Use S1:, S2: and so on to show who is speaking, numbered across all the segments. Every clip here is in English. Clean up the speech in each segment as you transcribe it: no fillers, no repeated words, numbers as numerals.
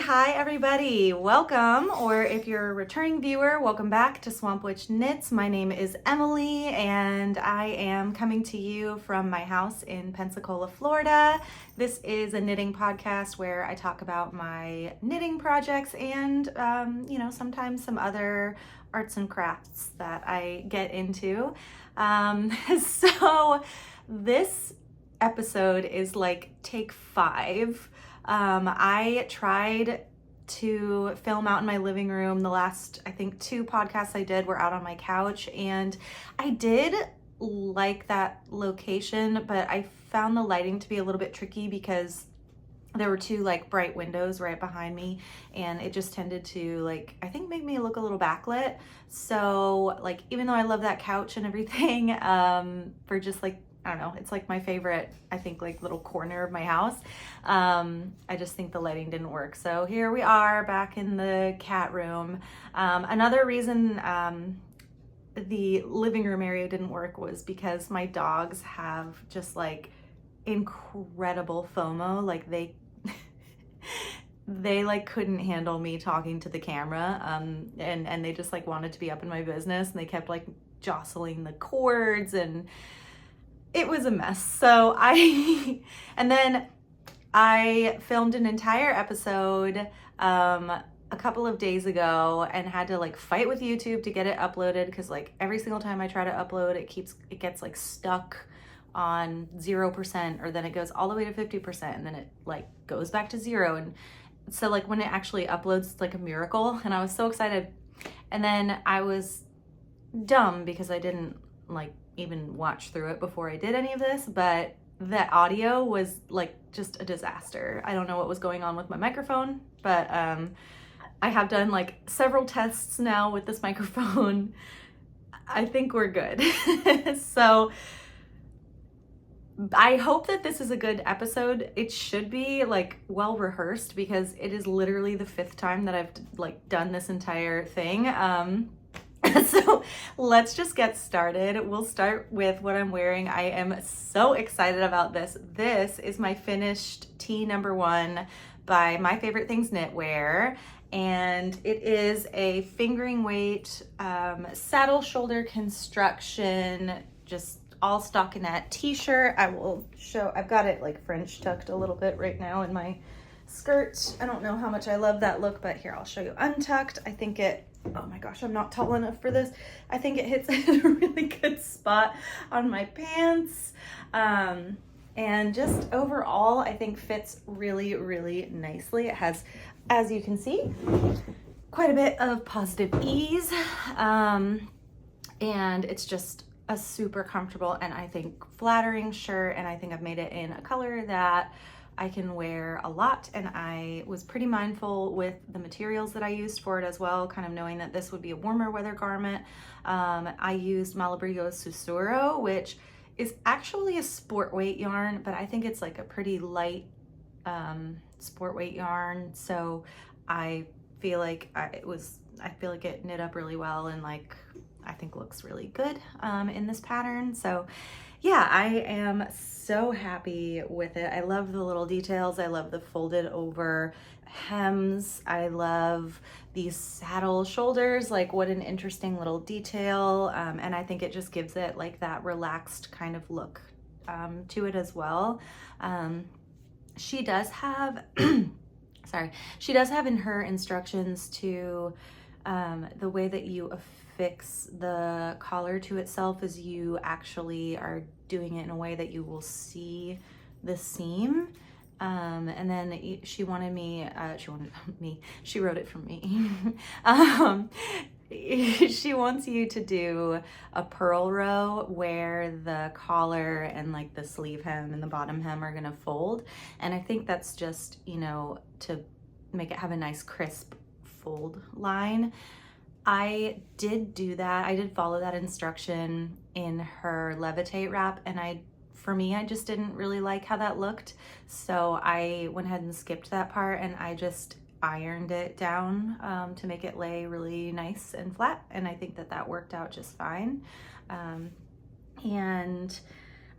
S1: Hi everybody, welcome, or if you're a returning viewer, welcome back to Swamp Witch Knits. My name is Emily and I am coming to you from my house in Pensacola, Florida. This is a knitting podcast where I talk about my knitting projects and, sometimes some other arts and crafts that I get into. So this episode is like take 5. I tried to film out in my living room. The last, I think, 2 podcasts I did were out on my couch, and I did like that location, but I found the lighting to be a little bit tricky because there were 2 like bright windows right behind me, and it just tended to I think make me look a little backlit. So even though I love that couch and everything, for just I don't know, it's my favorite, I think, little corner of my house. I just think the lighting didn't work. So here we are back in the cat room. Another reason the living room area didn't work was because my dogs have just incredible FOMO. They couldn't handle me talking to the camera, and they just wanted to be up in my business, and they kept jostling the cords, and it was a mess. So and then I filmed an entire episode a couple of days ago and had to fight with YouTube to get it uploaded, because every single time I try to upload, it gets stuck on 0%, or then it goes all the way to 50%, and then it goes back to 0. And so when it actually uploads, it's a miracle, and I was so excited. And then I was dumb because I didn't even watch through it before I did any of this, but the audio was just a disaster. I don't know what was going on with my microphone, but I have done several tests now with this microphone. I think we're good. So I hope that this is a good episode. It should be well rehearsed, because it is literally the 5th time that I've done this entire thing. So let's just get started. We'll start with what I'm wearing. I am so excited about this. This is my finished tee number 1 by My Favorite Things Knitwear, and it is a fingering weight saddle shoulder construction, just all stockinette t-shirt. I will show, I've got it French tucked a little bit right now in my skirt. I don't know how much I love that look, but here, I'll show you untucked. I think oh my gosh, I'm not tall enough for this. I think it hits a really good spot on my pants. And just overall, I think fits really, really nicely. It has, as you can see, quite a bit of positive ease. And it's just a super comfortable and I think flattering shirt. And I think I've made it in a color that I can wear a lot, and I was pretty mindful with the materials that I used for it as well, kind of knowing that this would be a warmer weather garment. I used Malabrigo Sussurro, which is actually a sport weight yarn, but I think it's a pretty light sport weight yarn. So I feel like it knit up really well, and I think looks really good in this pattern. So yeah, I am so happy with it. I love the little details. I love the folded over hems. I love these saddle shoulders. What an interesting little detail. And I think it just gives it that relaxed kind of look to it as well. She does have, she does have in her instructions to the way that you affix the collar to itself is you actually are doing it in a way that you will see the seam. And then she wrote it for me. She wants you to do a purl row where the collar and the sleeve hem and the bottom hem are gonna fold. And I think that's just, to make it have a nice crisp fold line. I did do that. I did follow that instruction in her levitate wrap, and for me, I just didn't really like how that looked. So I went ahead and skipped that part, and I just ironed it down to make it lay really nice and flat. And I think that worked out just fine. And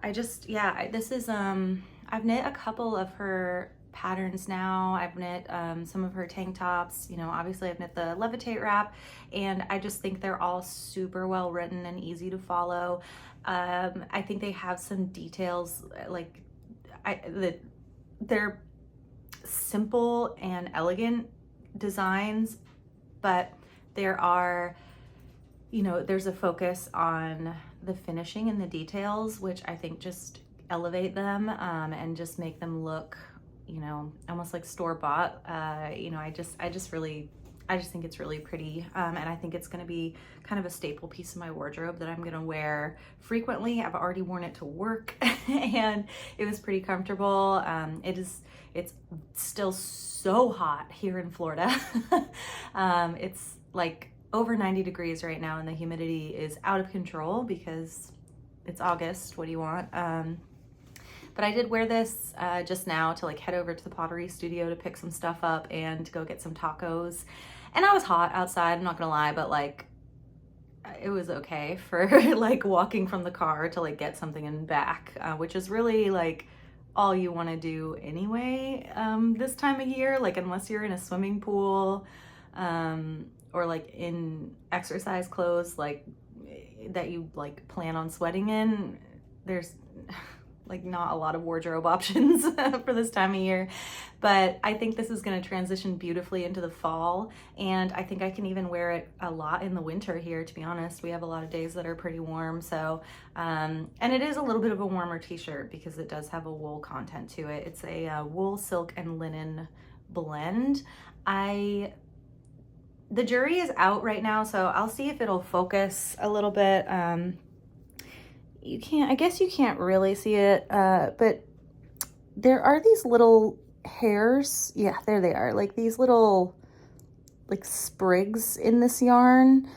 S1: I just, this is, I've knit a couple of her patterns now. I've knit some of her tank tops, you know, obviously I've knit the Levitate wrap, and I just think they're all super well written and easy to follow. I think they have some details, like they're simple and elegant designs, but there are, you know, there's a focus on the finishing and the details, which I think just elevate them and just make them look, you know, almost like store-bought. You know, I just think it's really pretty, and I think it's going to be kind of a staple piece of my wardrobe that I'm going to wear frequently. I've already worn it to work and it was pretty comfortable. It's still so hot here in Florida. It's like over 90 degrees right now, and the humidity is out of control because it's August. What do you want? But I did wear this just now to like head over to the pottery studio to pick some stuff up and to go get some tacos. And I was hot outside, I'm not gonna lie, but like it was okay for like walking from the car to like get something and back, which is really like all you want to do anyway this time of year, like unless you're in a swimming pool or like in exercise clothes like that you like plan on sweating in. There's like not a lot of wardrobe options for this time of year, but I think this is going to transition beautifully into the fall, and I think I can even wear it a lot in the winter here, to be honest. We have a lot of days that are pretty warm, so and it is a little bit of a warmer t-shirt because it does have a wool content to it. It's a wool, silk, and linen blend. The jury is out right now, so I'll see if it'll focus a little bit. I guess you can't really see it, but there are these little hairs. Yeah, there they are. Like these little like sprigs in this yarn.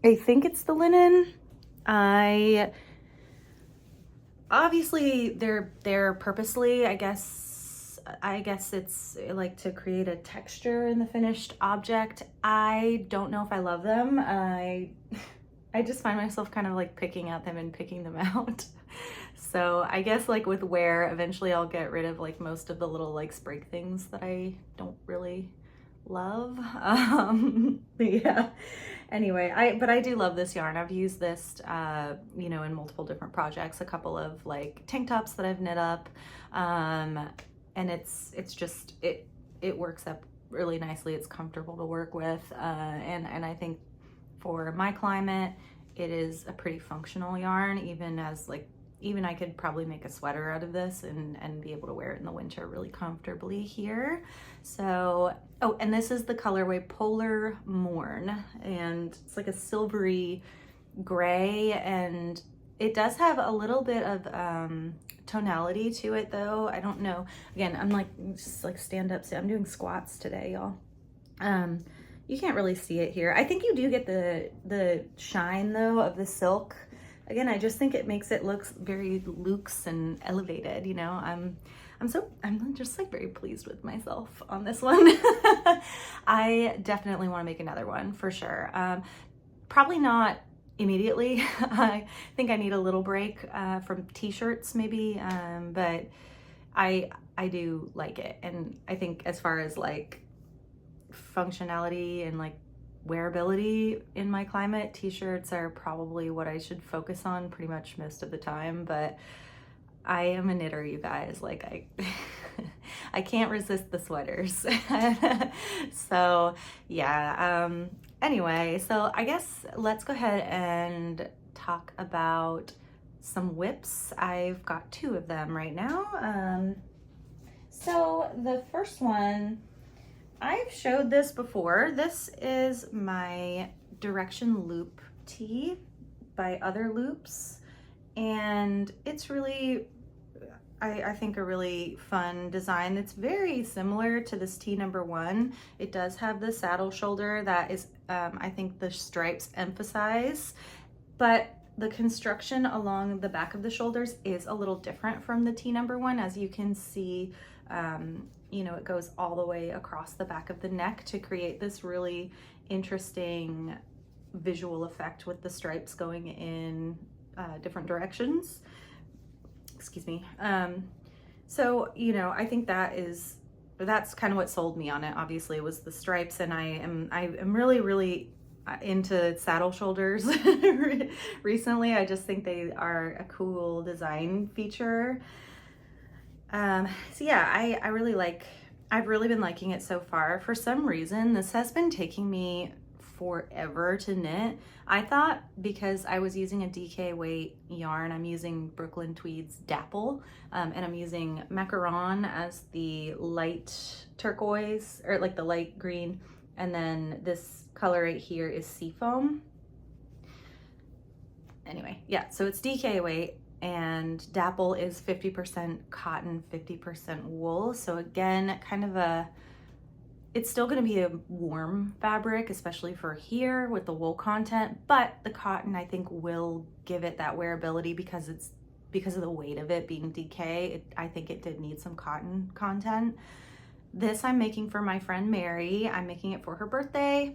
S1: I think it's the linen. Obviously they're purposely, I guess it's like to create a texture in the finished object. I don't know if I love them. I just find myself kind of like picking at them and picking them out. So I guess like with wear, eventually I'll get rid of like most of the little like sprig things that I don't really love. But yeah, anyway, but I do love this yarn. I've used this, you know, in multiple different projects, a couple of like tank tops that I've knit up. And it's just, it works up really nicely. It's comfortable to work with. And I think for my climate, it is a pretty functional yarn, even I could probably make a sweater out of this and be able to wear it in the winter really comfortably here. So, oh, and this is the colorway Polar Morn, and it's like a silvery gray, and it does have a little bit of tonality to it though. I don't know. Again, I'm like, just like stand up. So I'm doing squats today, y'all. You can't really see it here. I think you do get the shine though of the silk. Again, I just think it makes it look very luxe and elevated, you know. I'm just like very pleased with myself on this one. I definitely want to make another one for sure. Probably not immediately. I think I need a little break from t-shirts maybe, but I do like it. And I think as far as like functionality and like wearability in my climate, t-shirts are probably what I should focus on pretty much most of the time. But I am a knitter, you guys. Like I can't resist the sweaters. So yeah, anyway, so I guess let's go ahead and talk about some whips. I've got two of them right now. So the first one, I've showed this before. This is my Direction Loop tee by Other Loops, and it's really, I think, a really fun design. It's very similar to this tee number one. It does have the saddle shoulder that is, I think the stripes emphasize, but the construction along the back of the shoulders is a little different from the tee number one. As you can see, you know, it goes all the way across the back of the neck to create this really interesting visual effect with the stripes going in different directions. Excuse me. So, you know, I think that is that's kind of what sold me on it, obviously, was the stripes. And I am really into saddle shoulders recently. I just think they are a cool design feature. So yeah, I've really been liking it so far. For some reason, this has been taking me forever to knit. I thought because I was using a DK weight yarn, I'm using Brooklyn Tweed's Dapple, and I'm using Macaron as the light turquoise, or like the light green, and then this color right here is Seafoam. Anyway, yeah, so it's DK weight, and Dapple is 50% cotton, 50% wool. So again, kind of it's still gonna be a warm fabric, especially for here with the wool content, but the cotton I think will give it that wearability because of the weight of it being DK. I think it did need some cotton content. This I'm making for my friend Mary. I'm making it for her birthday.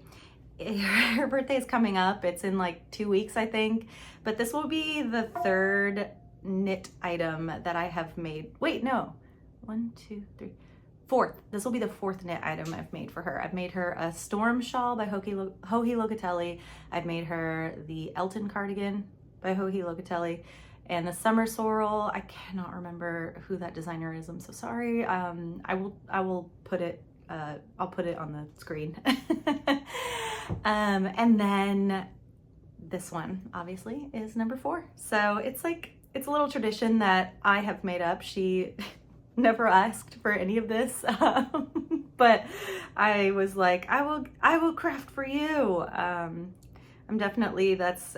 S1: Her birthday is coming up. It's in like 2 weeks, I think. But this will be the third knit item that I have made. Wait, no. 1, 2, 3. Fourth. This will be the fourth knit item I've made for her. I've made her a storm shawl by Joji Locatelli. I've made her the Elton cardigan by Joji Locatelli. And the summer sorrel, I cannot remember who that designer is. I'm so sorry. I will put it, I'll put it on the screen. And then this one obviously is number 4. So it's a little tradition that I have made up. She never asked for any of this, but I was like, I will craft for you. I'm definitely, that's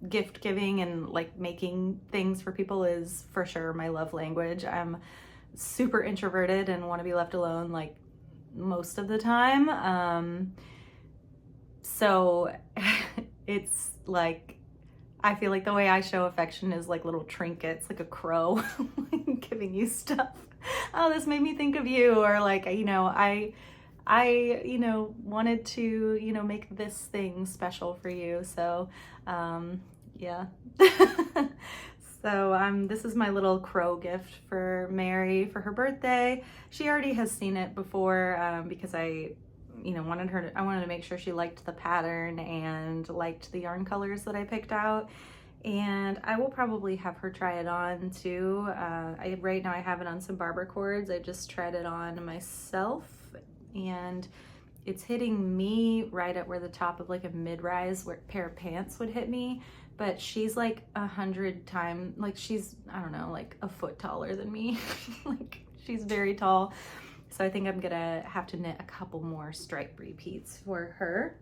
S1: gift giving, and like making things for people is for sure my love language. I'm super introverted and want to be left alone like most of the time. So it's like, I feel like the way I show affection is like little trinkets, like a crow giving you stuff. Oh, this made me think of you. Or like, you know, I wanted to, make this thing special for you. So, yeah. So, this is my little crow gift for Mary for her birthday. She already has seen it before, because I wanted to make sure she liked the pattern and liked the yarn colors that I picked out. And I will probably have her try it on too. Right now I have it on some barber cords. I just tried it on myself, and it's hitting me right at where the top of like a mid-rise pair of pants would hit me. But she's like 100 times, like she's, I don't know, like a foot taller than me. Like she's very tall. So I think I'm gonna have to knit a couple more stripe repeats for her.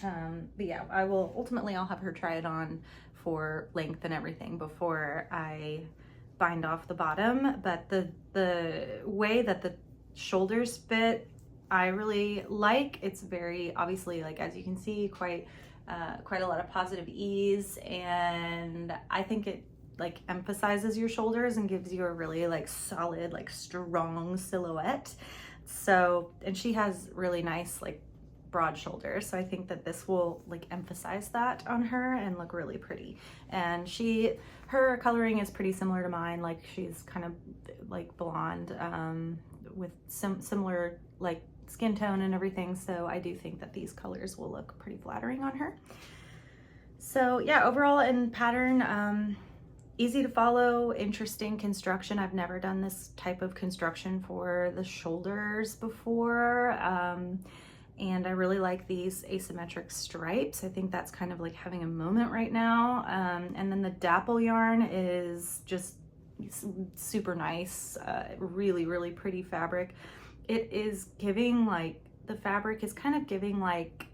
S1: But yeah, I'll have her try it on for length and everything before I bind off the bottom. But the way that the shoulders fit, I really like. It's very, obviously, like as you can see, quite a lot of positive ease, and I think it like emphasizes your shoulders and gives you a really like solid, like strong silhouette. So, and she has really nice like broad shoulders, so I think that this will like emphasize that on her and look really pretty. And her coloring is pretty similar to mine. Like she's kind of like blonde, with some similar like skin tone and everything. So I do think that these colors will look pretty flattering on her. So yeah, overall in pattern, easy to follow, interesting construction. I've never done this type of construction for the shoulders before. And I really like these asymmetric stripes. I think that's kind of like having a moment right now. And then the Dapple yarn is just super nice, really, really pretty fabric. It is giving like, the fabric is kind of giving like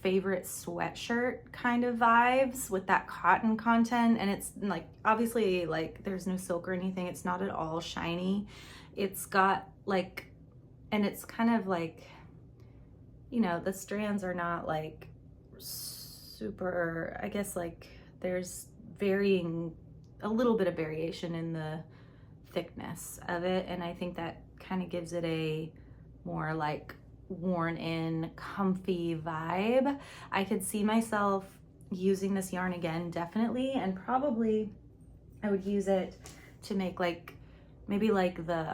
S1: favorite sweatshirt kind of vibes with that cotton content. And it's like, obviously like there's no silk or anything. It's not at all shiny. It's got like, and it's kind of like, the strands are not like super, I guess like there's a little bit of variation in the thickness of it. And I think that kind of gives it a more like worn in, comfy vibe. I could see myself using this yarn again, definitely. And probably I would use it to make like maybe like the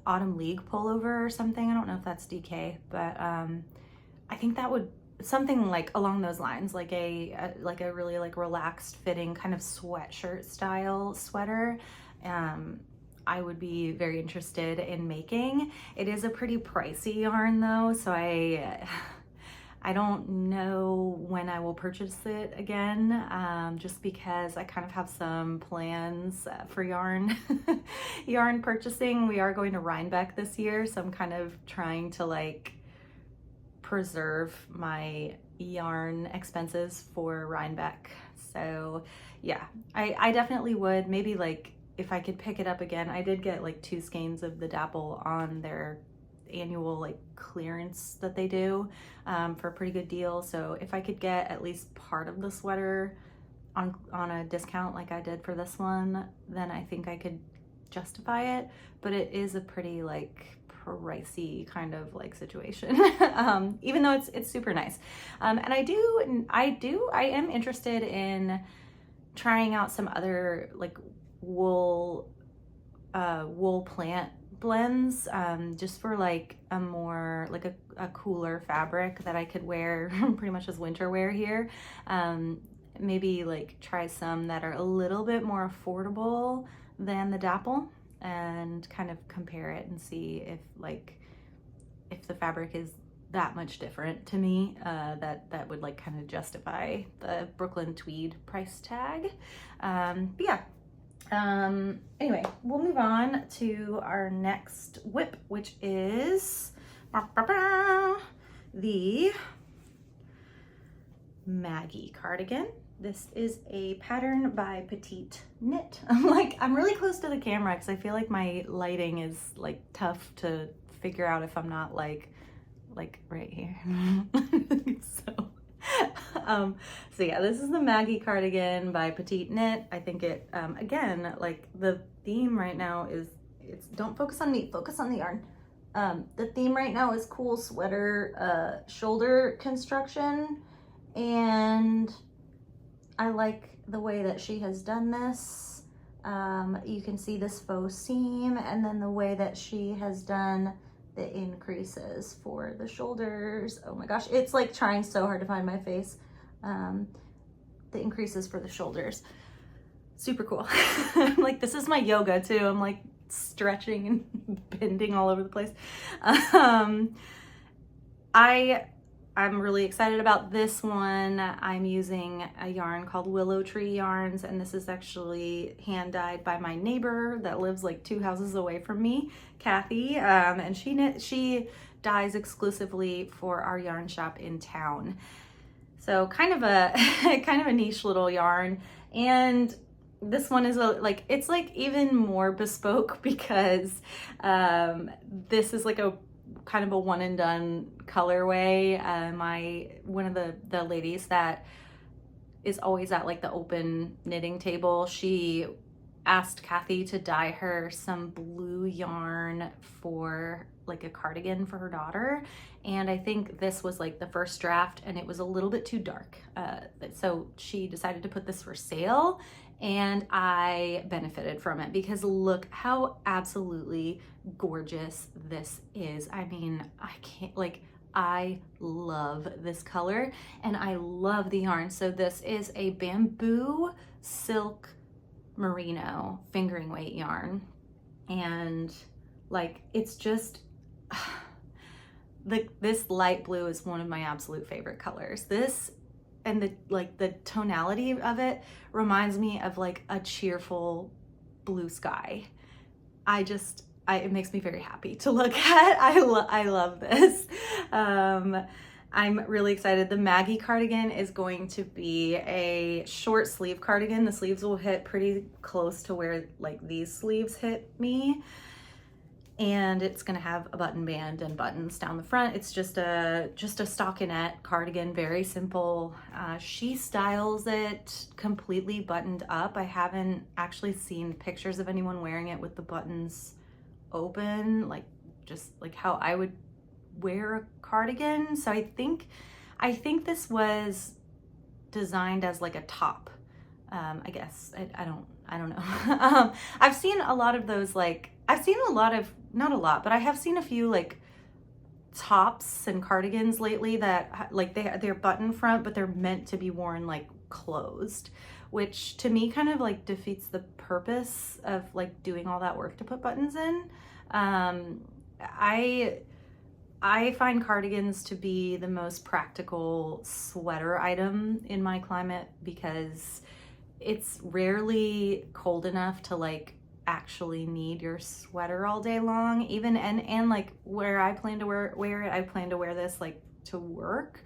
S1: Autumn League pullover or something. I don't know if that's DK, but I think that would, something like along those lines, like a really like relaxed fitting kind of sweatshirt style sweater. I would be very interested in making. It is a pretty pricey yarn though, so I don't know when I will purchase it again, just because I kind of have some plans for yarn yarn purchasing. We are going to Rhinebeck this year, so I'm kind of trying to like preserve my yarn expenses for Rhinebeck. So yeah, I definitely would. Maybe like if I could pick it up again. I did get like 2 skeins of the Dapple on their annual like clearance that they do for a pretty good deal. So if I could get at least part of the sweater on a discount like I did for this one, then I think I could justify it. But it is a pretty like pricey kind of like situation, even though it's super nice. And I am interested in trying out some other like wool plant blends, just for like a more like a cooler fabric that I could wear pretty much as winter wear here. Maybe like try some that are a little bit more affordable than the Dapple, and kind of compare it and see if the fabric is that much different to me, that would like kind of justify the Brooklyn tweed price tag. But yeah. Anyway, we'll move on to our next whip, which is the Maggie cardigan. This is a pattern by Petite Knit. I'm really close to the camera because I feel like my lighting is like tough to figure out if I'm not like right here. So yeah, this is the Maggie cardigan by Petite Knit. I think it, again, like the theme right now is, don't focus on me, focus on the yarn. The theme right now is cool sweater, shoulder construction. And I like the way that she has done this. You can see this faux seam, and then the way that she has done the increases for the shoulders. Oh my gosh, it's like trying so hard to find my face. The increases for the shoulders, super cool. Like, this is my yoga too. I'm like stretching and bending all over the place. I'm really excited about this one. I'm using a yarn called Willow Tree Yarns, and this is actually hand dyed by my neighbor that lives like 2 houses away from me, Kathy, and she dyes exclusively for our yarn shop in town. So kind of a niche little yarn, and this one is it's like even more bespoke because this is like a kind of a one and done colorway. One of the ladies that is always at like the open knitting table, she asked Kathy to dye her some blue yarn for like a cardigan for her daughter, and I think this was like the first draft and it was a little bit too dark, so she decided to put this for sale, and I benefited from it because look how absolutely gorgeous this is. I mean, I love this color and I love the yarn. So this is a bamboo silk merino fingering weight yarn, and like it's just this light blue is one of my absolute favorite colors. This and the tonality of it reminds me of like a cheerful blue sky. It makes me very happy to look at. I love this. I'm really excited. The Maggie cardigan is going to be a short sleeve cardigan. The sleeves will hit pretty close to where like these sleeves hit me. And it's gonna have a button band and buttons down the front. It's just a stockinette cardigan, very simple. She styles it completely buttoned up. I haven't actually seen pictures of anyone wearing it with the buttons open, just like how I would wear a cardigan. So I think this was designed as like a top. I guess I I don't know. I've seen a lot of those, like, I've seen a lot of, not a lot, but I have seen a few like tops and cardigans lately that like they're button front, but they're meant to be worn like closed, which to me kind of like defeats the purpose of like doing all that work to put buttons in. I find cardigans to be the most practical sweater item in my climate because it's rarely cold enough to like actually need your sweater all day long, even and like where I plan to wear it, I plan to wear this like to work,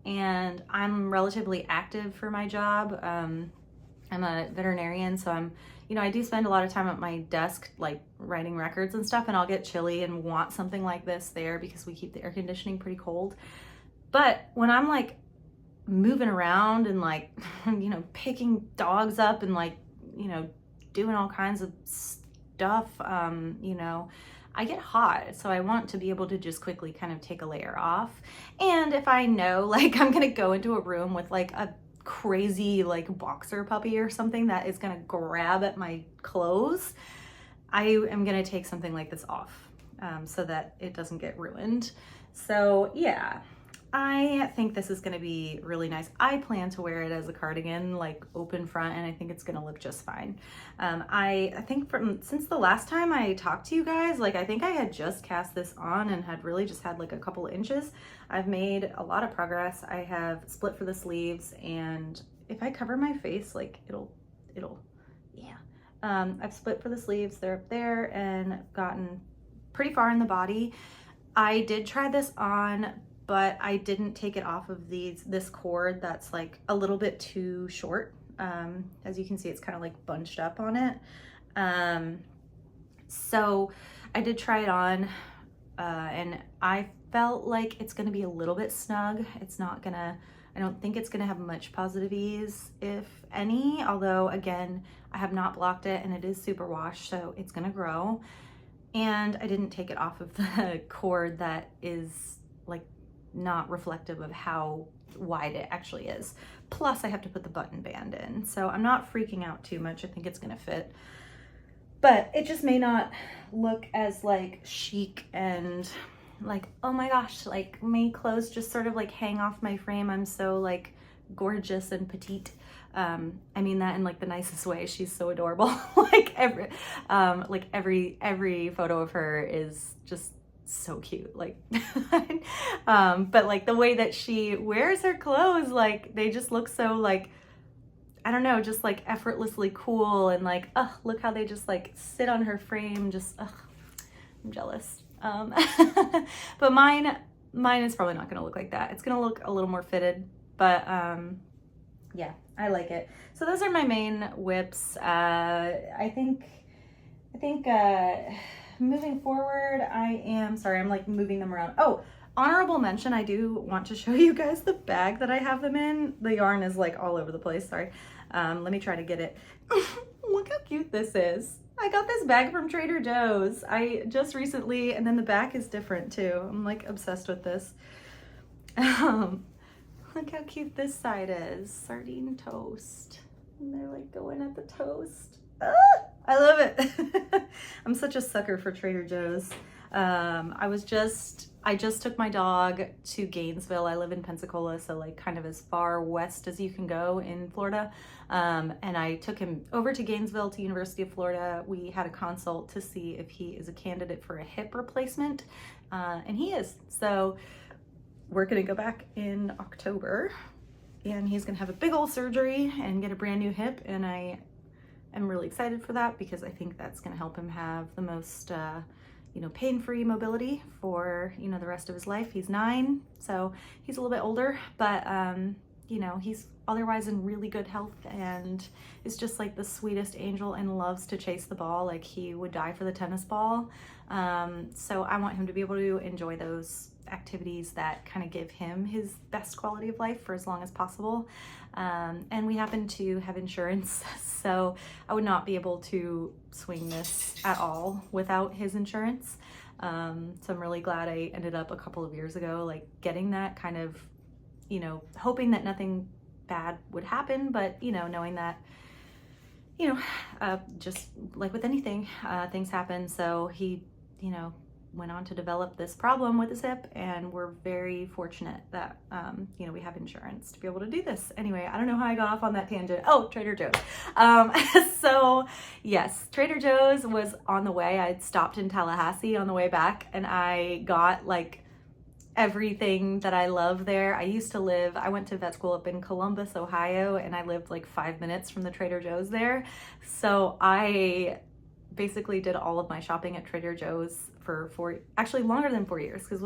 S1: and I'm relatively active for my job. I'm a veterinarian, so I'm, you know, I do spend a lot of time at my desk like writing records and stuff, and I'll get chilly and want something like this there because we keep the air conditioning pretty cold. But when I'm like moving around and like, you know, picking dogs up and like, you know, doing all kinds of stuff, you know, I get hot. So I want to be able to just quickly kind of take a layer off. And if I know like I'm gonna go into a room with like a crazy like boxer puppy or something that is gonna grab at my clothes, I am gonna take something like this off so that it doesn't get ruined. So yeah, I think this is gonna be really nice. I plan to wear it as a cardigan, like open front, and I think it's gonna look just fine. I think since the last time I talked to you guys, like I think I had just cast this on and had really just had like a couple of inches. I've made a lot of progress. I have split for the sleeves, and if I cover my face, like it'll, yeah. I've split for the sleeves, they're up there, and gotten pretty far in the body. I did try this on, but I didn't take it off of this cord that's like a little bit too short. As you can see, it's kind of like bunched up on it. So I did try it on and I felt like it's gonna be a little bit snug. It's not gonna, I don't think it's gonna have much positive ease, if any, although again, I have not blocked it and it is super wash, so it's gonna grow. And I didn't take it off of the cord that is like not reflective of how wide it actually is. Plus I have to put the button band in. So I'm not freaking out too much. I think it's gonna fit, but it just may not look as like chic and like, oh my gosh, like my clothes just sort of like hang off my frame. I'm so like gorgeous and petite. I mean that in like the nicest way. She's so adorable. Like every photo of her is just so cute, like but like the way that she wears her clothes, like they just look so like, I don't know, just like effortlessly cool, and like, oh, look how they just like sit on her frame. Just I'm jealous. But mine is probably not gonna look like that. It's gonna look a little more fitted, but yeah, I like it. So those are my main whips. I think moving forward, I'm like moving them around. Oh, honorable mention, I do want to show you guys the bag that I have them in. The yarn is like all over the place, sorry. Let me try to get it. Look how cute this is. I got this bag from Trader Joe's. I just recently, and then the back is different too. I'm like obsessed with this. Look how cute this side is. Sardine toast. And they're like going at the toast. Ah, I love it. I'm such a sucker for Trader Joe's. I just took my dog to Gainesville. I live in Pensacola, so like kind of as far west as you can go in Florida. And I took him over to Gainesville to University of Florida. We had a consult to see if he is a candidate for a hip replacement, and he is. So we're gonna go back in October, and he's gonna have a big old surgery and get a brand new hip, and I am really excited for that because I think that's gonna help him have the most pain-free mobility for, the rest of his life. He's 9, so he's a little bit older, but he's otherwise in really good health and is just like the sweetest angel and loves to chase the ball. Like he would die for the tennis ball. So I want him to be able to enjoy those activities that kind of give him his best quality of life for as long as possible. And we happen to have insurance, so I would not be able to swing this at all without his insurance. So I'm really glad I ended up a couple of years ago, like getting that kind of, hoping that nothing bad would happen, but knowing that you know, just like with anything, things happen. So he, you know, went on to develop this problem with his hip, and we're very fortunate that, you know, we have insurance to be able to do this. Anyway, I don't know how I got off on that tangent. Oh, Trader Joe's. So yes, Trader Joe's was on the way. I'd stopped in Tallahassee on the way back, and I got like everything that I love there. I went to vet school up in Columbus, Ohio, and I lived like 5 minutes from the Trader Joe's there. So I basically did all of my shopping at Trader Joe's for actually longer than 4 years. Because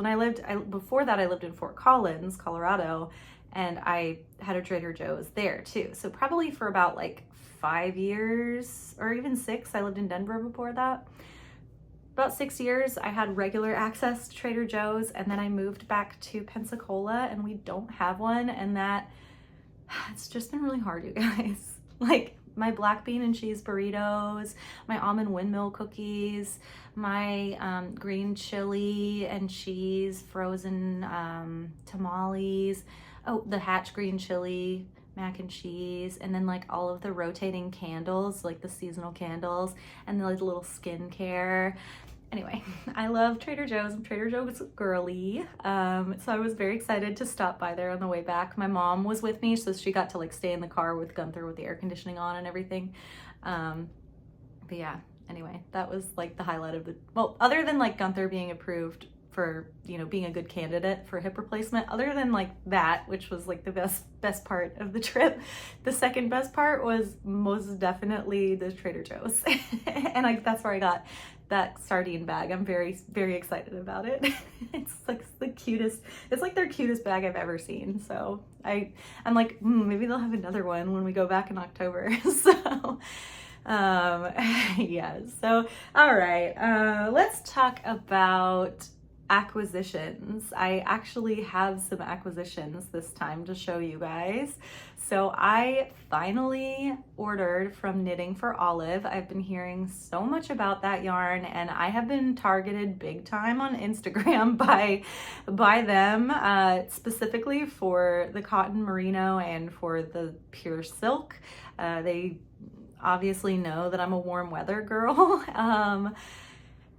S1: before that I lived in Fort Collins, Colorado, and I had a Trader Joe's there too. So probably for about like 5 years or even 6. I lived in Denver before that. About 6 years, I had regular access to Trader Joe's, and then I moved back to Pensacola, and we don't have one, and it's just been really hard, you guys. Like, my black bean and cheese burritos, my almond windmill cookies, my green chili and cheese frozen tamales, oh, the Hatch green chili mac and cheese, and then like all of the rotating candles, like the seasonal candles, and the little skincare. Anyway, I love Trader Joe's. I'm Trader Joe's girly. So I was very excited to stop by there on the way back. My mom was with me, so she got to like stay in the car with Gunther with the air conditioning on and everything. But yeah, anyway, that was like the highlight of well, other than like Gunther being approved for, you know, being a good candidate for hip replacement, other than like that, which was like the best part of the trip, the second best part was most definitely the Trader Joe's. And that's where I got that sardine bag. I'm very, very excited about it. It's like the cutest, it's like their cutest bag I've ever seen. So I'm like, maybe they'll have another one when we go back in October. So yeah, so all right, let's talk about acquisitions. I actually have some acquisitions this time to show you guys. So I finally ordered from Knitting for Olive. I've been hearing so much about that yarn, and I have been targeted big time on Instagram by them, specifically for the cotton merino and for the pure silk. They obviously know that I'm a warm weather girl. And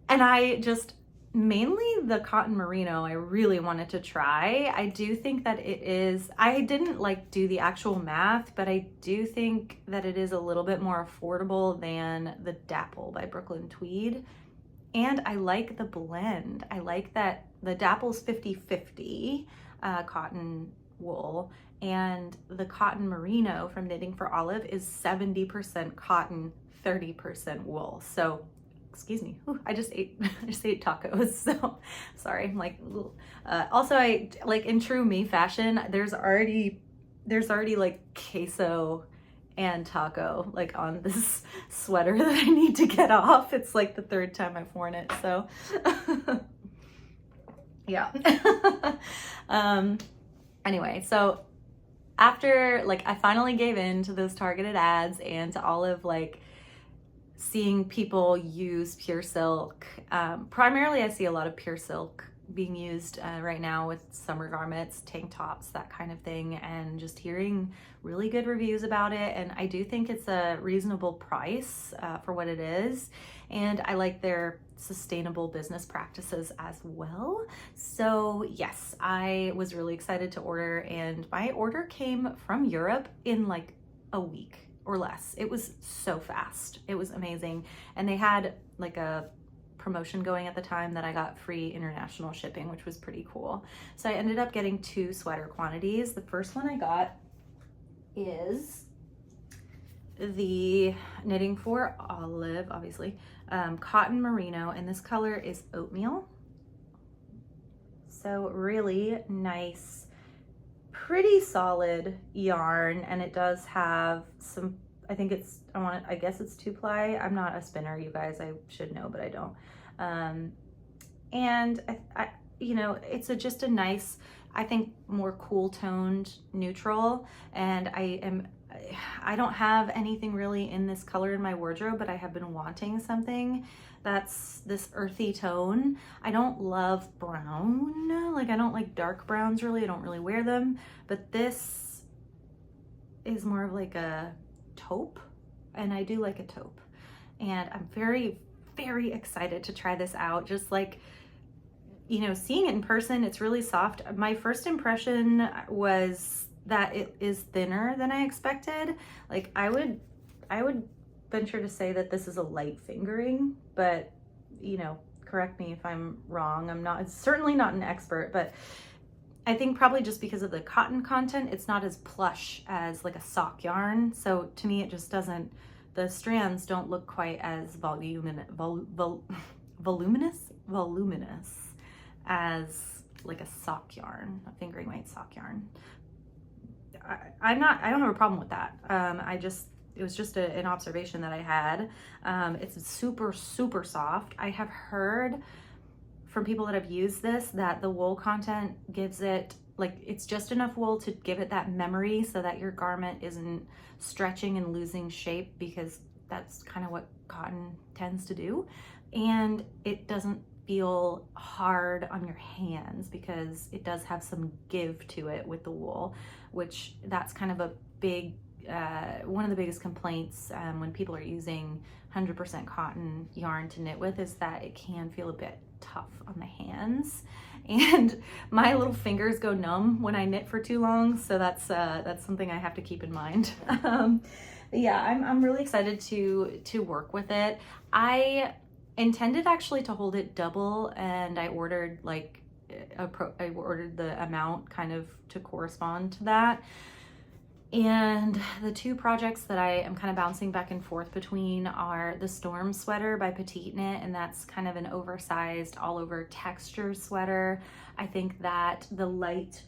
S1: I just, mainly the cotton merino, I really wanted to try. I do think that I didn't like do the actual math, but I do think that it is a little bit more affordable than the Dapple by Brooklyn Tweed. And I like the blend. I like that the Dapple's 50-50 cotton wool, and the cotton merino from Knitting for Olive is 70% cotton, 30% wool. So excuse me. Ooh, I just ate tacos, so sorry. I'm like, also I like, in true me fashion, there's already like queso and taco like on this sweater that I need to get off. It's like the third time I've worn it, so yeah. Anyway, so after like I finally gave in to those targeted ads and to all of like seeing people use pure silk. Primarily I see a lot of pure silk being used right now with summer garments, tank tops, that kind of thing, and just hearing really good reviews about it. And I do think it's a reasonable price for what it is. And I like their sustainable business practices as well. So yes, I was really excited to order, and my order came from Europe in like a week or less. It was so fast. It was amazing. And they had like a promotion going at the time that I got free international shipping, which was pretty cool. So I ended up getting 2 sweater quantities. The first one I got is the Knitting for Olive, obviously, cotton merino, and this color is oatmeal. So really nice, pretty solid yarn, and it does have some, I guess it's 2-ply. I'm not a spinner, you guys, I should know, but I don't. And I you know, it's just a nice, I think, more cool toned neutral. And I don't have anything really in this color in my wardrobe, but I have been wanting something that's this earthy tone. I don't love brown, like I don't like dark browns really, I don't really wear them, but this is more of like a taupe, and I do like a taupe. And I'm very, very excited to try this out. Just like, you know, seeing it in person, it's really soft. My first impression was that it is thinner than I expected. Like I would venture to say that this is a light fingering, but you know, correct me if I'm wrong. It's certainly not an expert, but I think probably just because of the cotton content, it's not as plush as like a sock yarn. So to me, it just doesn't, the strands don't look quite as voluminous as like a sock yarn, a fingering weight sock yarn. I don't have a problem with that. It was just an observation that I had. It's super, super soft. I have heard from people that have used this that the wool content gives it, like, it's just enough wool to give it that memory so that your garment isn't stretching and losing shape, because that's kind of what cotton tends to do. And it doesn't feel hard on your hands because it does have some give to it with the wool, which that's kind of a big, one of the biggest complaints when people are using 100% cotton yarn to knit with, is that it can feel a bit tough on the hands. And my little fingers go numb when I knit for too long, so that's something I have to keep in mind. Yeah, I'm really excited to work with it. I intended actually to hold it double, and I ordered like I ordered the amount kind of to correspond to that. And the two projects that I am kind of bouncing back and forth between are the Storm sweater by Petite Knit, and that's kind of an oversized all over texture sweater. I think that the light,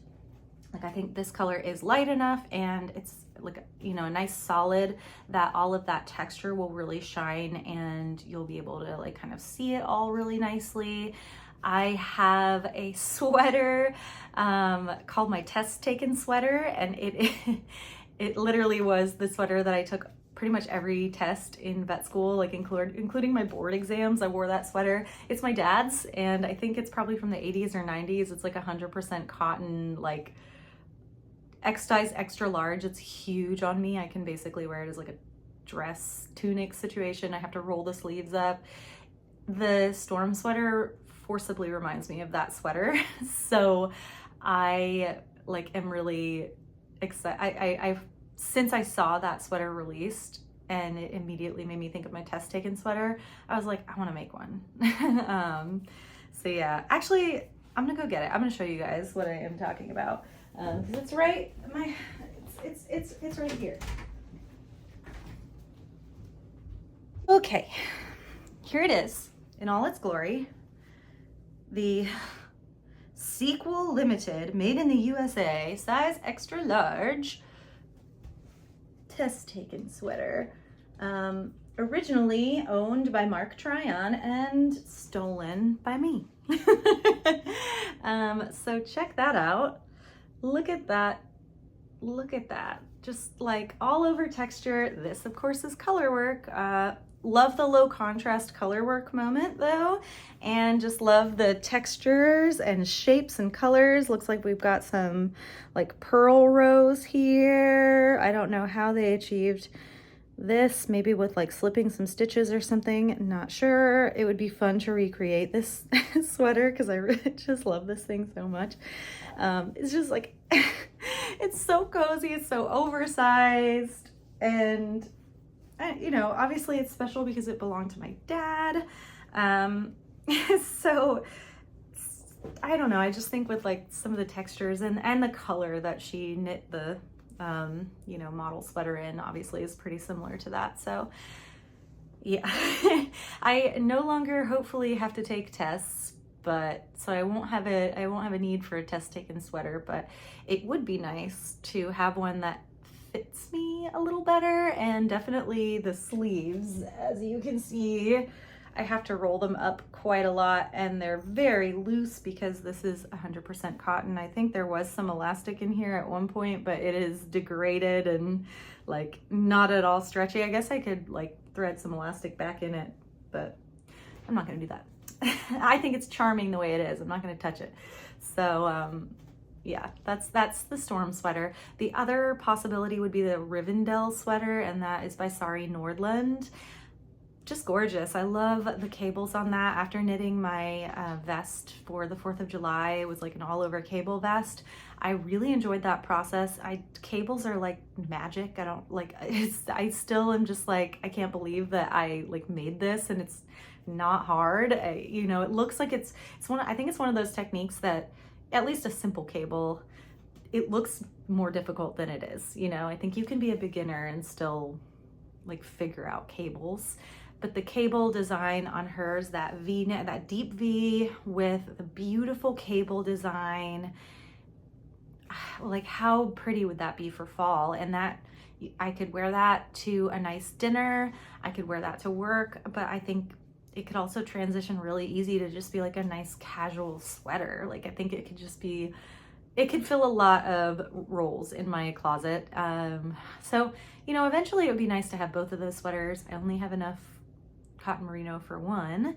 S1: like I think this color is light enough, and it's like, you know, a nice solid that all of that texture will really shine, and you'll be able to like kind of see it all really nicely. I have a sweater called my test taken sweater, and it literally was the sweater that I took pretty much every test in vet school, like including my board exams. I wore that sweater. It's my dad's, and I think it's probably from the 80s or 90s. It's like 100% cotton, like X-size extra large. It's huge on me. I can basically wear it as like a dress tunic situation. I have to roll the sleeves up. The Storm sweater forcibly reminds me of that sweater. So I like am really excited. I've since I saw that sweater released, and it immediately made me think of my test taken sweater, I was like, I want to make one. So yeah, actually I'm gonna go get it. I'm gonna show you guys what I am talking about, because it's right, it's right here. Okay, here it is in all its glory. The Sequel Limited, made in the USA, size extra large, test taken sweater. Originally owned by Mark Tryon and stolen by me. So check that out. Look at that. Look at that. Just like all over texture. This, of course, is color work. Love the low contrast color work moment though, and just love the textures and shapes and colors. Looks like we've got some like pearl rows here. I don't know how they achieved this, maybe with like slipping some stitches or something, not sure. It would be fun to recreate this sweater because I really just love this thing so much. It's just like, it's so cozy, it's so oversized, and you know, obviously it's special because it belonged to my dad. So I don't know, I just think with like some of the textures and the color that she knit the you know, model sweater in, obviously is pretty similar to that. So yeah, I no longer hopefully have to take tests, but so I won't have a need for a test taken sweater, but it would be nice to have one that fits me a little better. And definitely the sleeves, as you can see, I have to roll them up quite a lot, and they're very loose because this is 100% cotton. I think there was some elastic in here at one point, but it is degraded and like not at all stretchy. I guess I could like thread some elastic back in it, but I'm not gonna do that. I think it's charming the way it is. I'm not gonna touch it. So Yeah, that's the Storm sweater. The other possibility would be the Rivendell sweater, and that is by Sari Nordlund. Just gorgeous. I love the cables on that. After knitting my vest for the 4th of July, it was like an all over cable vest. I really enjoyed that process. Cables are like magic. I don't like, I still am just like, I can't believe that I like made this, and it's not hard. You know, it looks like it's one, I think it's one of those techniques that, at least a simple cable, it looks more difficult than it is. You know, I think you can be a beginner and still like figure out cables. But the cable design on hers, that V-neck, that deep V with the beautiful cable design, like how pretty would that be for fall? And that, I could wear that to a nice dinner, I could wear that to work, but I think it could also transition really easy to just be like a nice casual sweater. Like I think it could just be, it could fill a lot of roles in my closet. So, you know, eventually it would be nice to have both of those sweaters. I only have enough cotton merino for one.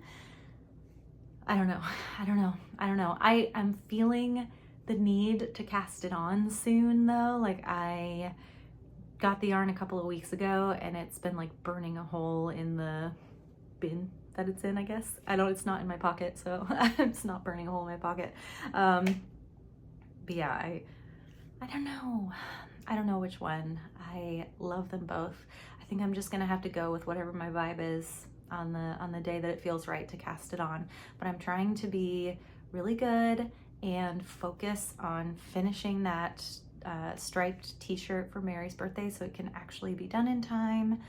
S1: I don't know. I am feeling the need to cast it on soon though. Like I got the yarn a couple of weeks ago and it's been like burning a hole in the bin that it's in, I guess. It's not in my pocket, so it's not burning a hole in my pocket. But yeah, I don't know which one. I love them both. I think I'm just gonna have to go with whatever my vibe is on the day that it feels right to cast it on. But I'm trying to be really good and focus on finishing that striped t-shirt for Mary's birthday so it can actually be done in time,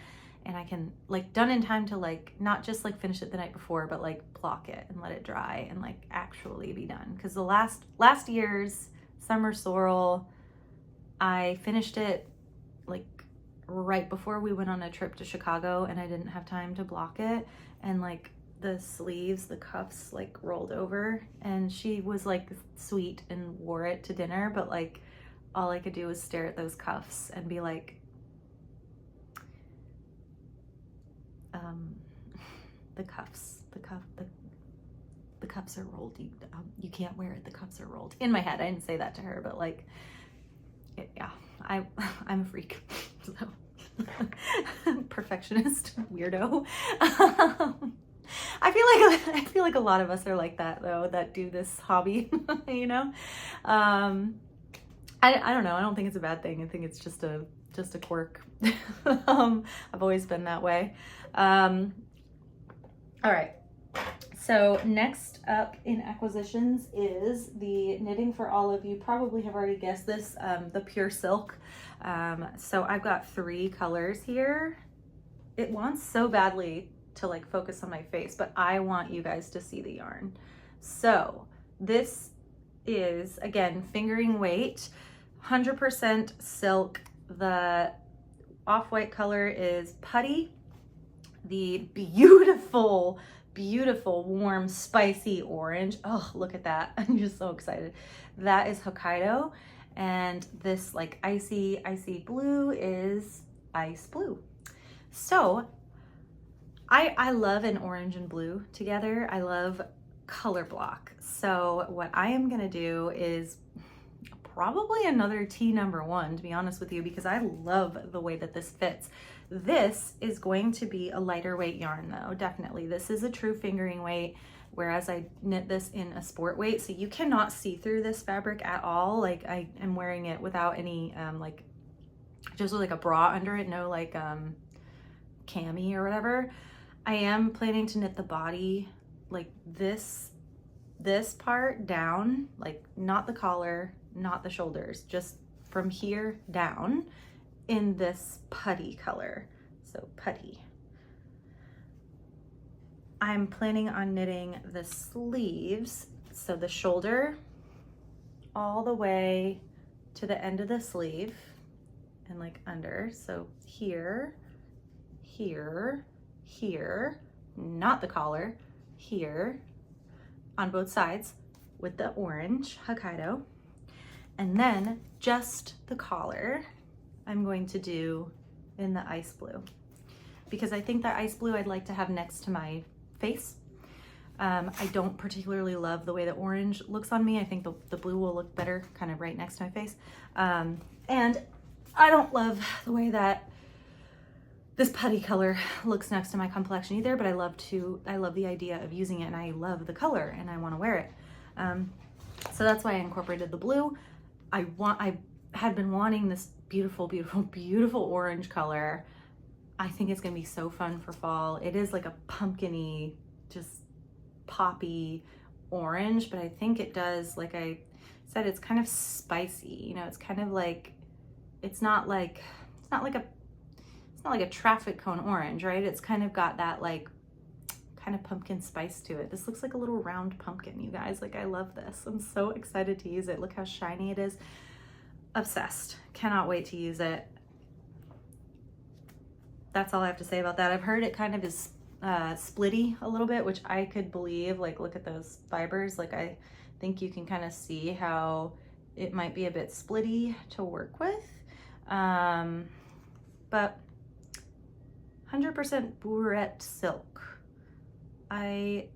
S1: and I can like done in time to like not just like finish it the night before, but like block it and let it dry and like actually be done. Because the last year's summer sorrel, I finished it like right before we went on a trip to Chicago, and I didn't have time to block it, and like the sleeves, the cuffs like rolled over, and she was like sweet and wore it to dinner, but like all I could do was stare at those cuffs and be like, the cuffs are rolled. You can't wear it. The cuffs are rolled. In my head, I didn't say that to her, but like, yeah, I'm a freak. So perfectionist weirdo. I feel like a lot of us are like that though, that do this hobby, you know. I don't know. I don't think it's a bad thing. I think it's just a quirk. I've always been that way. All right. So next up in acquisitions is the Knitting for All of You probably have already guessed this, the Pure Silk. So I've got 3 colors here. It wants so badly to like focus on my face, but I want you guys to see the yarn. So this is, again, fingering weight, 100% silk. The off-white color is Putty. The beautiful, warm, spicy orange. Oh, look at that. I'm just so excited. That is Hokkaido. And this like icy blue is Ice Blue. So I love an orange and blue together. I love color block. So what I am gonna do is probably another T1, to be honest with you, because I love the way that this fits. This is going to be a lighter weight yarn though, definitely. This is a true fingering weight, whereas I knit this in a sport weight, so you cannot see through this fabric at all. Like I am wearing it without any like, just with like a bra under it, no like cami or whatever. I am planning to knit the body like this part down, like not the collar, not the shoulders, just from here down in this putty color. So putty. I'm planning on knitting the sleeves, so the shoulder all the way to the end of the sleeve and like under. So here, here, here, not the collar, here on both sides with the orange Hokkaido. And then just the collar I'm going to do in the ice blue, because I think that ice blue I'd like to have next to my face. I don't particularly love the way the orange looks on me. I think the blue will look better kind of right next to my face. And I don't love the way that this putty color looks next to my complexion either, but I love the idea of using it, and I love the color and I want to wear it. So that's why I incorporated the blue. I had been wanting this beautiful, beautiful, beautiful orange color. I think it's gonna be so fun for fall. It is like a pumpkin-y, just poppy orange, but I think it does, like I said, it's kind of spicy. You know, it's kind of like, it's not like a traffic cone orange, right? It's kind of got that like kind of pumpkin spice to it. This looks like a little round pumpkin, you guys. Like, I love this. I'm so excited to use it. Look how shiny it is. Obsessed. Cannot wait to use it. That's all I have to say about that. I've heard it kind of is splitty a little bit, which I could believe. Like, look at those fibers. Like, I think you can kind of see how it might be a bit splitty to work with. But 100% Bourette silk. I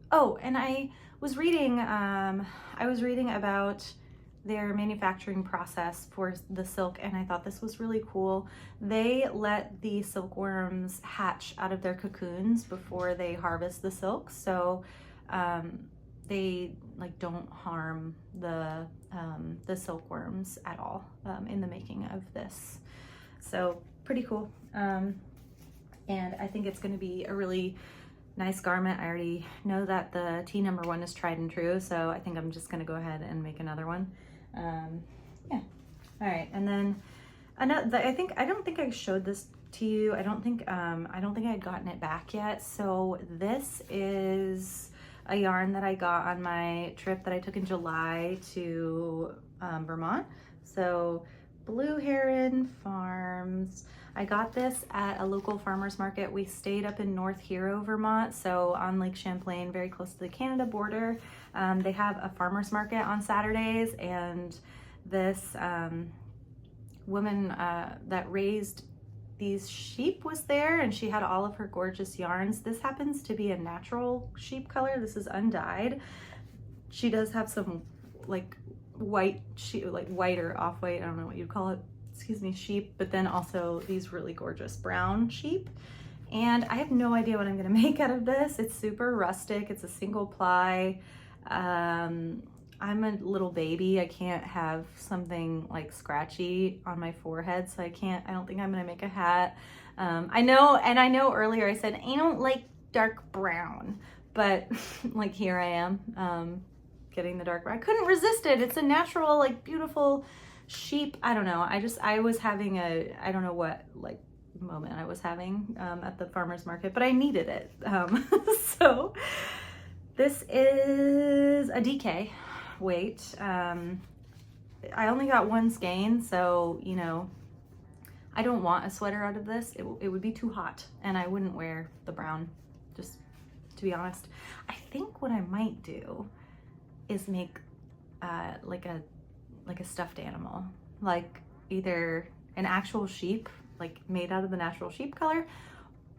S1: was reading about their manufacturing process for the silk, and I thought this was really cool. They let the silkworms hatch out of their cocoons before they harvest the silk, so they like don't harm the silkworms at all in the making of this. So pretty cool. And I think it's going to be a really nice garment. I already know that the T number 1 is tried and true, so I think I'm just going to go ahead and make another one. Yeah. All right. And then another, I don't think I showed this to you. I don't think I had gotten it back yet. So this is a yarn that I got on my trip that I took in July to Vermont. So Blue Heron Farms. I got this at a local farmer's market. We stayed up in North Hero, Vermont, so on Lake Champlain, very close to the Canada border. They have a farmer's market on Saturdays, and this woman that raised these sheep was there, and she had all of her gorgeous yarns. This happens to be a natural sheep color. This is undyed. She does have some like white sheep, like white or off-white, I don't know what you'd call it, excuse me, sheep, but then also these really gorgeous brown sheep. And I have no idea what I'm gonna make out of this. It's super rustic. It's a single ply. I'm a little baby. I can't have something like scratchy on my forehead, so I don't think I'm gonna make a hat. I know earlier I said I don't like dark brown, but like here I am, getting the dark brown. I couldn't resist it. It's a natural, like beautiful sheep. I don't know. I was having I don't know what like moment I was having at the farmer's market, but I needed it. So this is a DK weight. I only got one skein, so you know, I don't want a sweater out of this. It would be too hot, and I wouldn't wear the brown, just to be honest. I think what I might do is make like a stuffed animal, like either an actual sheep, like made out of the natural sheep color,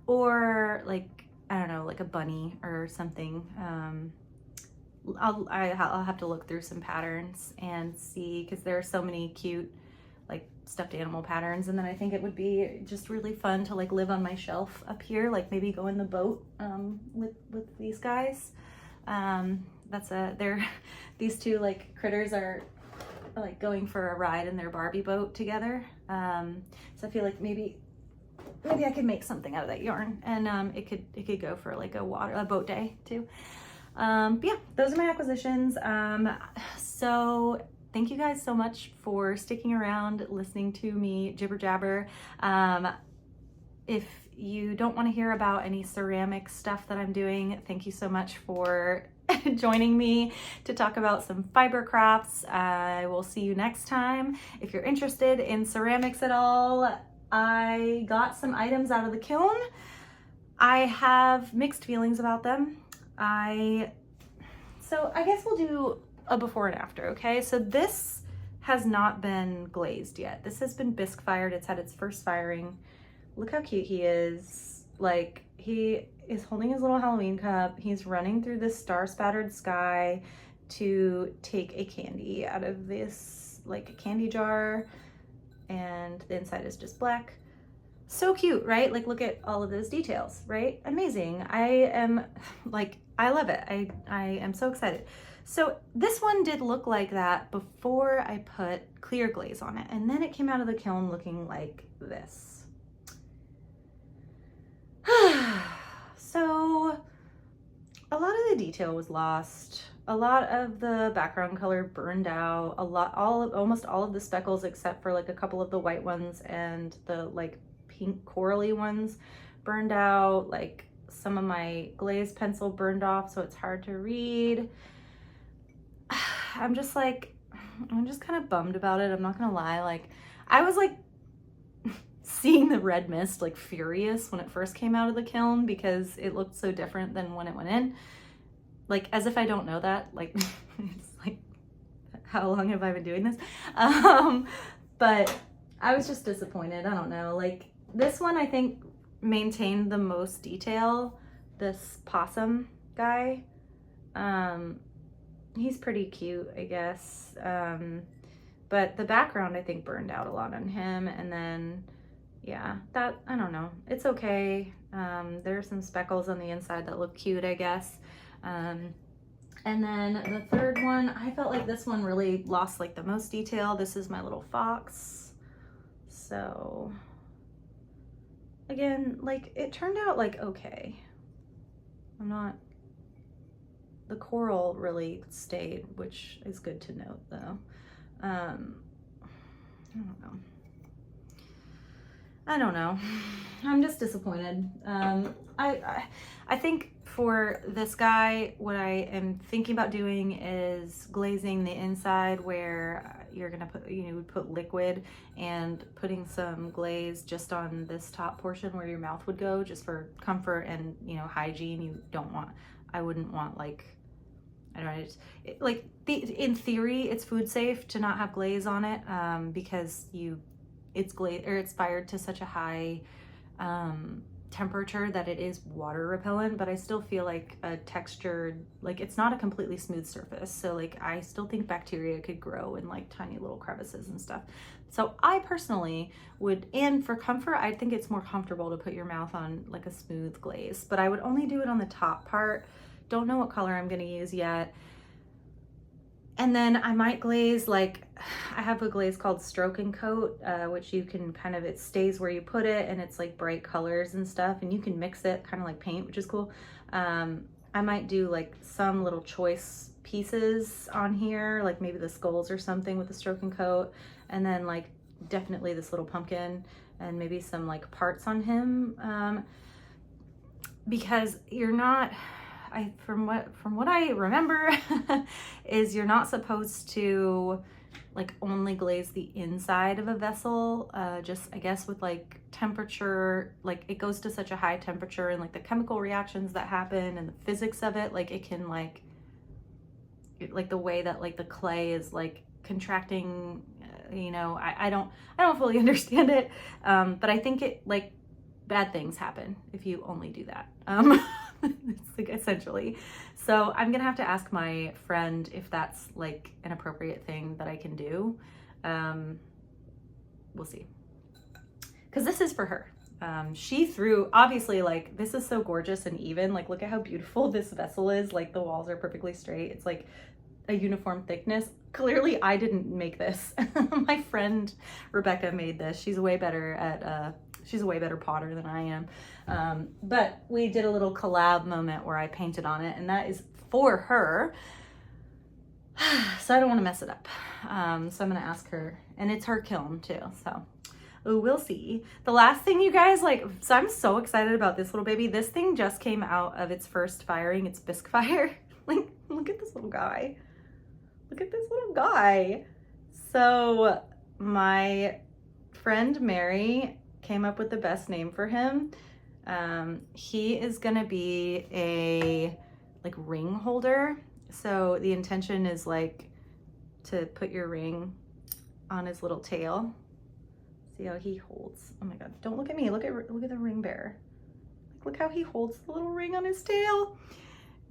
S1: or like, I don't know, like a bunny or something. I'll have to look through some patterns and see, because there are so many cute like stuffed animal patterns, and then I think it would be just really fun to like live on my shelf up here, like maybe go in the boat with these guys. These two like critters are like going for a ride in their Barbie boat together. So I feel like maybe I could make something out of that yarn, and it could go for like a boat day too. But yeah, those are my acquisitions. So thank you guys so much for sticking around, listening to me jibber jabber. If you don't want to hear about any ceramic stuff that I'm doing, thank you so much for joining me to talk about some fiber crafts. I will see you next time. If you're interested in ceramics at all, I got some items out of the kiln. I have mixed feelings about them. So I guess we'll do a before and after, okay? So this has not been glazed yet. This has been bisque fired. It's had its first firing. Look how cute he is. Like, he is holding his little Halloween cup. He's running through this star-spattered sky to take a candy out of this like a candy jar, and the inside is just black. So cute, right? Like, look at all of those details, right? Amazing. I am like, I love it. I am so excited. So this one did look like that before I put clear glaze on it, and then it came out of the kiln looking like this. So a lot of the detail was lost. A lot of the background color burned out. Almost all of the speckles, except for like a couple of the white ones and the like pink corally ones, burned out. Like some of my glaze pencil burned off, so it's hard to read. I'm just kind of bummed about it. I'm not gonna lie. Like, I was like seeing the red mist like furious when it first came out of the kiln because it looked so different than when it went in. Like, as if I don't know that. Like, it's like, how long have I been doing this? But I was just disappointed. I don't know. Like, this one I think maintained the most detail. This possum guy. He's pretty cute, I guess. But the background I think burned out a lot on him. And then, yeah, that, I don't know. It's okay. There are some speckles on the inside that look cute, I guess. And then the third one, I felt like this one really lost like the most detail. This is my little fox. So again, like, it turned out like okay. The coral really stayed, which is good to note though. I don't know. I'm just disappointed. I think for this guy, what I am thinking about doing is glazing the inside where you're gonna put, you would put liquid, and putting some glaze just on this top portion where your mouth would go, just for comfort and, hygiene. I wouldn't want like, I don't know, in theory, it's food safe to not have glaze on it, because it's fired to such a high temperature that it is water repellent, but I still feel like a textured, like, it's not a completely smooth surface. So like, I still think bacteria could grow in like tiny little crevices and stuff. So I personally would, and for comfort, I think it's more comfortable to put your mouth on like a smooth glaze, but I would only do it on the top part. Don't know what color I'm gonna use yet. And then I might glaze, like, I have a glaze called Stroke and Coat, which you can kind of, it stays where you put it, and it's like bright colors and stuff, and you can mix it kind of like paint, which is cool. I might do like some little choice pieces on here, like maybe the skulls or something with the Stroke and Coat, and then like definitely this little pumpkin, and maybe some like parts on him, because you're not, from what I remember is you're not supposed to like only glaze the inside of a vessel, just I guess with like temperature, like it goes to such a high temperature, and like the chemical reactions that happen and the physics of it, like it can like the way that like the clay is like contracting, I don't fully understand it, but I think it, like, bad things happen if you only do that. It's like, essentially. So I'm gonna have to ask my friend if that's like an appropriate thing that I can do. We'll see. Because this is for her. She threw, obviously, like, this is so gorgeous and even. Like, look at how beautiful this vessel is. Like, the walls are perfectly straight. It's like a uniform thickness. Clearly, I didn't make this. My friend Rebecca made this. She's way better at she's a way better potter than I am. But we did a little collab moment where I painted on it, and that is for her. So I don't want to mess it up. So I'm going to ask her, and it's her kiln too. So we'll see. The last thing, you guys, like, so I'm so excited about this little baby. This thing just came out of its first firing, its bisque fire. Like, look at this little guy. Look at this little guy. So my friend Mary came up with the best name for him. He is gonna be a like ring holder. So the intention is like to put your ring on his little tail. See how he holds. Oh my God, don't look at me. Look at the ring bearer. Look how he holds the little ring on his tail.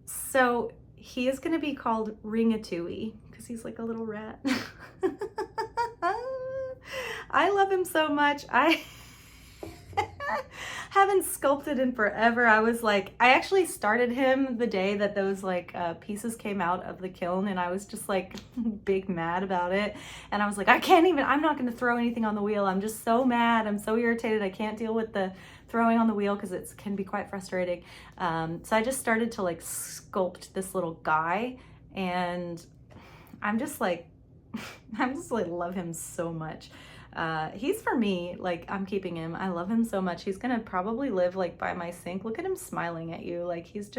S1: So he is gonna be called Ringatui because he's like a little rat. I love him so much. I haven't sculpted in forever. I was like, I actually started him the day that those like pieces came out of the kiln, and I was just like big mad about it. And I was like, I'm not gonna throw anything on the wheel. I'm just so mad. I'm so irritated. I can't deal with the throwing on the wheel because it can be quite frustrating. So I just started to like sculpt this little guy, and I'm just like, love him so much. He's for me, like I'm keeping him. I love him so much. He's gonna probably live like by my sink. Look at him smiling at you. Like he's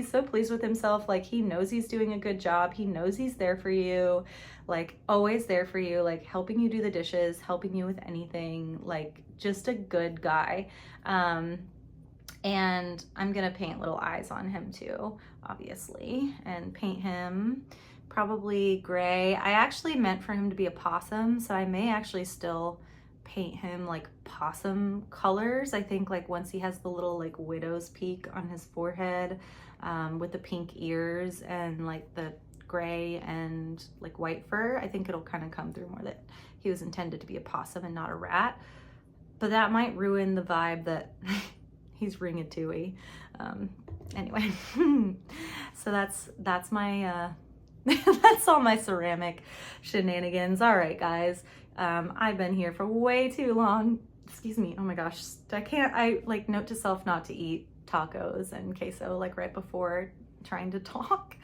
S1: so pleased with himself. Like he knows he's doing a good job. He knows he's there for you, like always there for you, like helping you do the dishes, helping you with anything, like just a good guy. And I'm gonna paint little eyes on him too, obviously, and paint him probably gray. I actually meant for him to be a possum, so I may actually still paint him like possum colors. I think like once he has the little like widow's peak on his forehead, with the pink ears and like the gray and like white fur, I think it'll kind of come through more that he was intended to be a possum and not a rat. But that might ruin the vibe that he's Ringatui. Anyway, so that's my that's all my ceramic shenanigans. All right, guys, I've been here for way too long. Excuse me. Oh my gosh, I like note to self not to eat tacos and queso like right before trying to talk.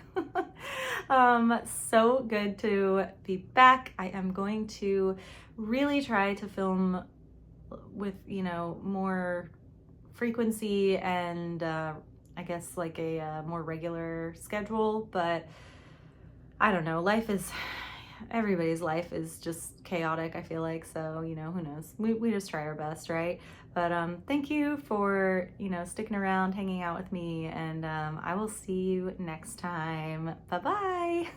S1: So good to be back. I am going to really try to film with, you know, more frequency and I guess like a more regular schedule, but I don't know, everybody's life is just chaotic, I feel like, so, you know, who knows, we just try our best, right? But thank you for, you know, sticking around, hanging out with me, and I will see you next time. Bye-bye.